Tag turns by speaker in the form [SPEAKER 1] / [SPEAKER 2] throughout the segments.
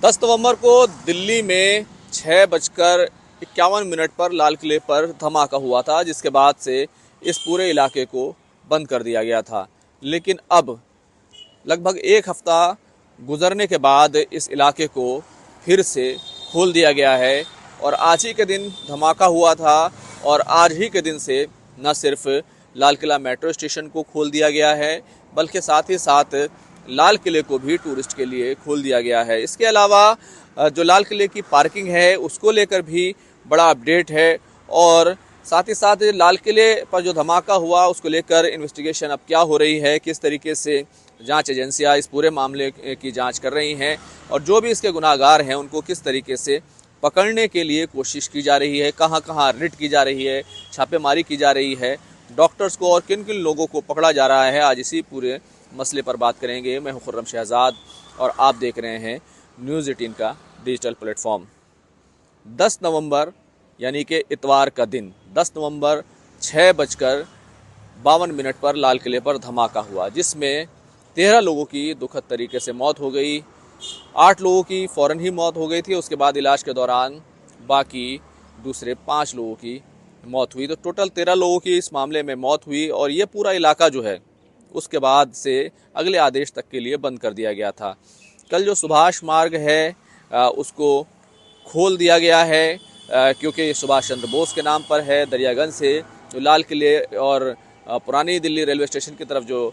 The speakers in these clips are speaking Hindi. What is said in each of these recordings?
[SPEAKER 1] 10 नवंबर को दिल्ली में 6:51 पर लाल किले पर धमाका हुआ था, जिसके बाद से इस पूरे इलाके को बंद कर दिया गया था। लेकिन अब लगभग एक हफ्ता गुजरने के बाद इस इलाके को फिर से खोल दिया गया है और आज ही के दिन धमाका हुआ था और आज ही के दिन से न सिर्फ लाल किला मेट्रो स्टेशन को खोल दिया गया है, बल्कि साथ ही साथ लाल किले को भी टूरिस्ट के लिए खोल दिया गया है। इसके अलावा जो लाल किले की पार्किंग है उसको लेकर भी बड़ा अपडेट है और साथ ही साथ लाल किले पर जो धमाका हुआ उसको लेकर इन्वेस्टिगेशन अब क्या हो रही है, किस तरीके से जांच एजेंसियां इस पूरे मामले की जांच कर रही हैं और जो भी इसके गुनाहगार हैं उनको किस तरीके से पकड़ने के लिए कोशिश की जा रही है, कहां कहां रेड की जा रही है, छापेमारी की जा रही है, डॉक्टर्स को और किन किन लोगों को पकड़ा जा रहा है, आज इसी पूरे मसले पर बात करेंगे। मैं हूं खुर्रम शहजाद और आप देख रहे हैं न्यूज़ 18 का डिजिटल प्लेटफॉर्म। 10 नवंबर यानी कि इतवार का दिन 10 नवंबर 6:52 पर लाल किले पर धमाका हुआ, जिसमें 13 लोगों की दुखद तरीके से मौत हो गई। 8 लोगों की फ़ौरन ही मौत हो गई थी, उसके बाद इलाज के दौरान बाकी दूसरे 5 लोगों की मौत हुई। तो टोटल 13 लोगों की इस मामले में मौत हुई और ये पूरा इलाका जो है उसके बाद से अगले आदेश तक के लिए बंद कर दिया गया था। कल जो सुभाष मार्ग है उसको खोल दिया गया है क्योंकि सुभाष चंद्र बोस के नाम पर है। दरियागंज से जो लाल किले और पुरानी दिल्ली रेलवे स्टेशन की तरफ जो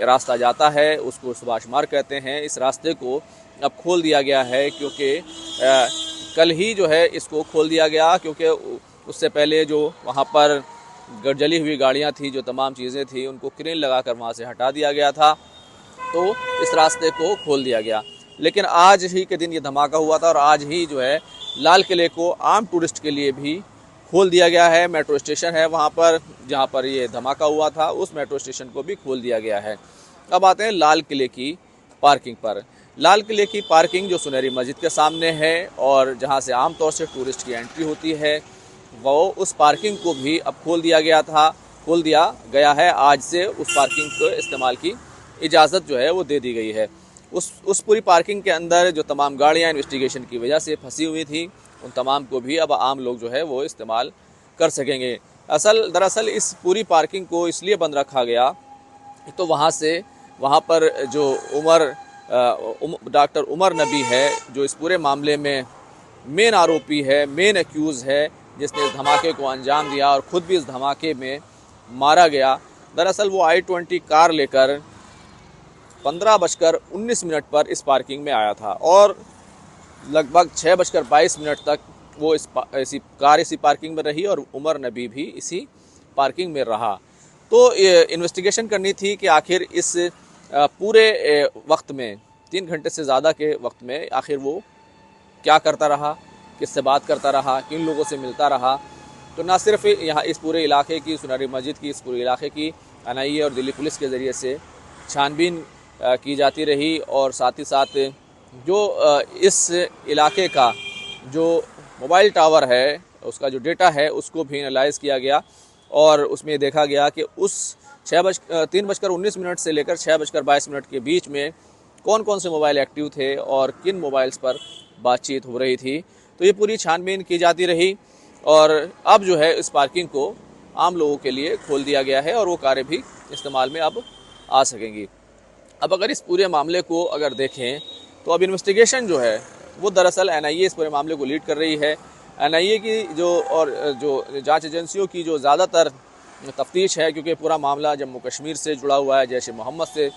[SPEAKER 1] रास्ता जाता है उसको सुभाष मार्ग कहते हैं। इस रास्ते को अब खोल दिया गया है क्योंकि कल ही जो है इसको खोल दिया गया, क्योंकि उससे पहले जो वहाँ पर जली हुई गाड़ियाँ थी, जो तमाम चीज़ें थी, उनको क्रेन लगाकर वहाँ से हटा दिया गया था, तो इस रास्ते को खोल दिया गया। लेकिन आज ही के दिन ये धमाका हुआ था और आज ही जो है लाल किले को आम टूरिस्ट के लिए भी खोल दिया गया है। मेट्रो स्टेशन है वहाँ पर जहाँ पर ये धमाका हुआ था, उस मेट्रो स्टेशन को भी खोल दिया गया है। अब आते हैं लाल किले की पार्किंग पर। लाल किले की पार्किंग जो सुनहरी मस्जिद के सामने है और जहाँ से आमतौर से टूरिस्ट की एंट्री होती है, वो उस पार्किंग को भी अब खोल दिया गया है। आज से उस पार्किंग को इस्तेमाल की इजाज़त जो है वो दे दी गई है। उस पूरी पार्किंग के अंदर जो तमाम गाड़ियाँ इन्वेस्टिगेशन की वजह से फंसी हुई थी, उन तमाम को भी अब आम लोग जो है वो इस्तेमाल कर सकेंगे। दरअसल इस पूरी पार्किंग को इसलिए बंद रखा गया तो वहाँ पर जो डॉक्टर उमर नबी है, जो इस पूरे मामले में मेन आरोपी है, मेन एक्यूज़ है, जिसने इस धमाके को अंजाम दिया और ख़ुद भी इस धमाके में मारा गया। दरअसल वो I-20 कार लेकर 15:19 पर इस पार्किंग में आया था और लगभग 6:22 तक वो इसी पार्किंग में रही और उमर नबी भी इसी पार्किंग में रहा। तो इन्वेस्टिगेशन करनी थी कि आखिर इस पूरे वक्त में 3 घंटे से ज़्यादा के वक्त में आखिर वो क्या करता रहा, किससे बात करता रहा, किन लोगों से मिलता रहा। तो ना सिर्फ यहाँ इस पूरे इलाके की, सुनहरी मस्जिद की, इस पूरे इलाके की NIA और दिल्ली पुलिस के ज़रिए से छानबीन की जाती रही और साथ ही साथ जो इस इलाके का जो मोबाइल टावर है उसका जो डेटा है उसको भी एनालाइज़ किया गया और उसमें देखा गया कि उस 3:19 से लेकर 6:22 के बीच में कौन कौन से मोबाइल एक्टिव थे और किन मोबाइल्स पर बातचीत हो रही थी। तो ये पूरी छानबीन की जाती रही और अब जो है इस पार्किंग को आम लोगों के लिए खोल दिया गया है और वो कारें भी इस्तेमाल में अब आ सकेंगी। अब अगर इस पूरे मामले को अगर देखें तो अब इन्वेस्टिगेशन जो है वो दरअसल NIA इस पूरे मामले को लीड कर रही है। NIA की जो जांच एजेंसियों की जो ज़्यादातर तफ्तीश है, क्योंकि पूरा मामला जम्मू कश्मीर से जुड़ा हुआ है, जैश ए मोहम्मद से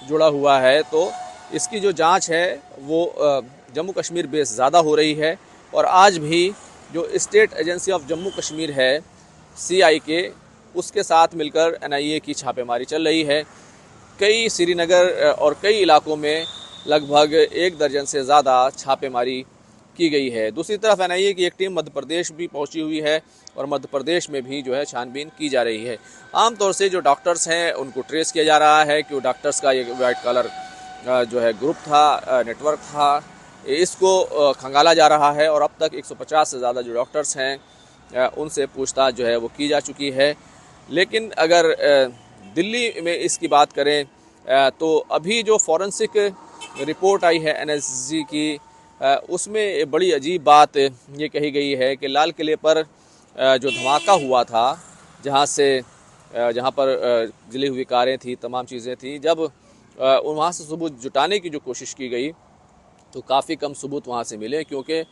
[SPEAKER 1] जुड़ा हुआ है, तो इसकी जो जांच है वो जम्मू कश्मीर बेस ज़्यादा हो रही है। और आज भी जो state agency of Jammu Kashmir है CIK, उसके साथ मिलकर NIA की छापेमारी चल रही है। कई श्रीनगर और कई इलाकों में लगभग 1 दर्जन से ज़्यादा छापेमारी की गई है। दूसरी तरफ NIA की एक टीम मध्य प्रदेश भी पहुंची हुई है और मध्य प्रदेश में भी जो है छानबीन की जा रही है। आमतौर से जो डॉक्टर्स हैं उनको ट्रेस किया जा रहा है कि वो डॉक्टर्स का ये वाइट कॉलर जो है ग्रुप था, नेटवर्क था, इसको खंगाला जा रहा है और अब तक 150 से ज़्यादा जो डॉक्टर्स हैं उनसे पूछताछ जो है वो की जा चुकी है। लेकिन अगर दिल्ली में इसकी बात करें तो अभी जो फॉरेंसिक रिपोर्ट आई है NSG की उसमें बड़ी अजीब बात ये कही गई है कि लाल किले पर जो धमाका हुआ था, जहाँ पर जली हुई कारें थी, तमाम चीज़ें थी, जब वहाँ से सबूत जुटाने की जो कोशिश की गई तो काफ़ी कम सबूत वहाँ से मिले, क्योंकि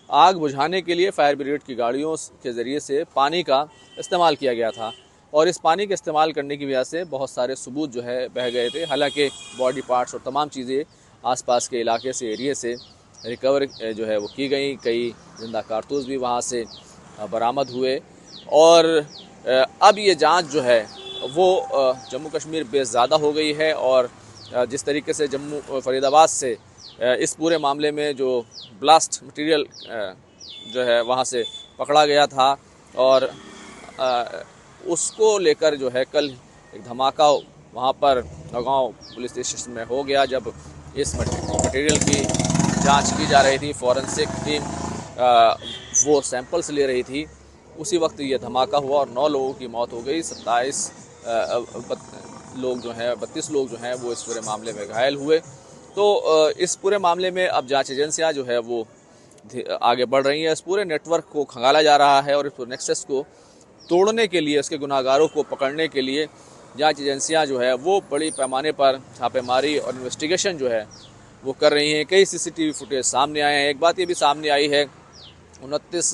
[SPEAKER 1] आग बुझाने के लिए फायर ब्रिगेड की गाड़ियों के ज़रिए से पानी का इस्तेमाल किया गया था और इस पानी के इस्तेमाल करने की वजह से बहुत सारे सबूत जो है बह गए थे। हालांकि बॉडी पार्ट्स और तमाम चीज़ें आसपास के इलाके से, एरिए से रिकवर जो है वो की गई। कई जिंदा कारतूस भी वहाँ से बरामद हुए और अब ये जांच जो है वो जम्मू कश्मीर बेस ज़्यादा हो गई है और जिस तरीके से जम्मू फरीदाबाद से इस पूरे मामले में जो ब्लास्ट मटेरियल जो है वहाँ से पकड़ा गया था और उसको लेकर जो है कल एक धमाका वहाँ पर नौगांव पुलिस स्टेशन में हो गया। जब इस मटेरियल की जांच की जा रही थी, फॉरेंसिक टीम वो सैंपल्स ले रही थी, उसी वक्त ये धमाका हुआ और 9 लोगों की मौत हो गई। 32 लोग जो हैं, 32 लोग जो हैं वो इस पूरे मामले में घायल हुए। तो इस पूरे मामले में अब जांच एजेंसियां जो है वो आगे बढ़ रही हैं। इस पूरे नेटवर्क को खंगाला जा रहा है और इस पूरे नेक्सस को तोड़ने के लिए, उसके गुनाहगारों को पकड़ने के लिए जांच एजेंसियां जो है वो बड़ी पैमाने पर छापेमारी और इन्वेस्टिगेशन जो है वो कर रही हैं। कई सीसीटीवी फुटेज सामने आए हैं। एक बात ये भी सामने आई है, 29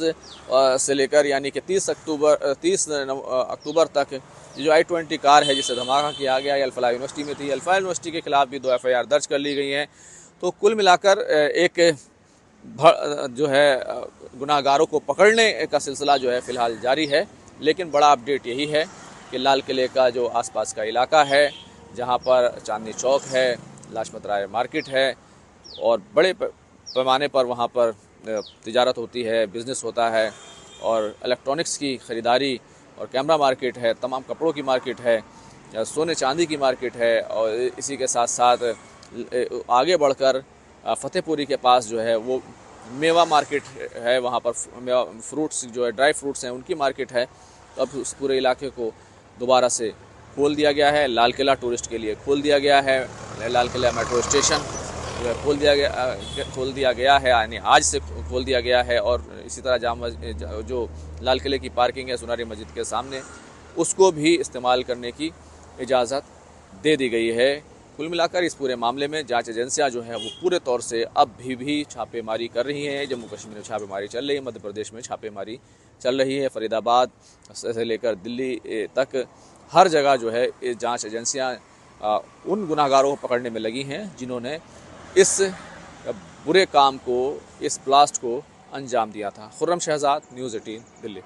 [SPEAKER 1] से लेकर यानी कि 30 अक्टूबर तक जो i-20 कार है जिसे धमाका किया गया, अल्फला यूनिवर्सिटी में थी। अल्फा यूनिवर्सिटी के खिलाफ भी 2 FIR दर्ज कर ली गई हैं। तो कुल मिलाकर एक जो है गुनाहगारों को पकड़ने का सिलसिला जो है फ़िलहाल जारी है। लेकिन बड़ा अपडेट यही है कि लाल किले का जो आसपास का इलाका है, जहां पर चांदनी चौक है, लाजपत राय मार्केट है और बड़े पैमाने पर वहां पर तिजारत होती है, बिज़नेस होता है और इलेक्ट्रॉनिक्स की ख़रीदारी और कैमरा मार्केट है, तमाम कपड़ों की मार्केट है, सोने चांदी की मार्केट है और इसी के साथ साथ आगे बढ़कर फतेहपुरी के पास जो है वो मेवा मार्केट है, वहाँ पर मेवा फ्रूट्स जो है, ड्राई फ्रूट्स हैं, उनकी मार्केट है। तो अब उस पूरे इलाके को दोबारा से खोल दिया गया है। लाल किला टूरिस्ट के लिए खोल दिया गया है। लाल किला मेट्रो स्टेशन जो है खोल दिया गया है, यानी आज से खोल दिया गया है। और इसी तरह जो लाल किले की पार्किंग है सुनारी मस्जिद के सामने, उसको भी इस्तेमाल करने की इजाज़त दे दी गई है। कुल मिलाकर इस पूरे मामले में जांच एजेंसियां जो है वो पूरे तौर से अब भी छापेमारी कर रही हैं। जम्मू कश्मीर में छापेमारी चल रही है, मध्य प्रदेश में छापेमारी चल रही है, फरीदाबाद से लेकर दिल्ली तक हर जगह जो है ये जांच एजेंसियां उन गुनाहगारों को पकड़ने में लगी हैं जिन्होंने इस बुरे काम को, इस ब्लास्ट को अंजाम दिया था। खुर्रम शहजाद, न्यूज़ 18 दिल्ली।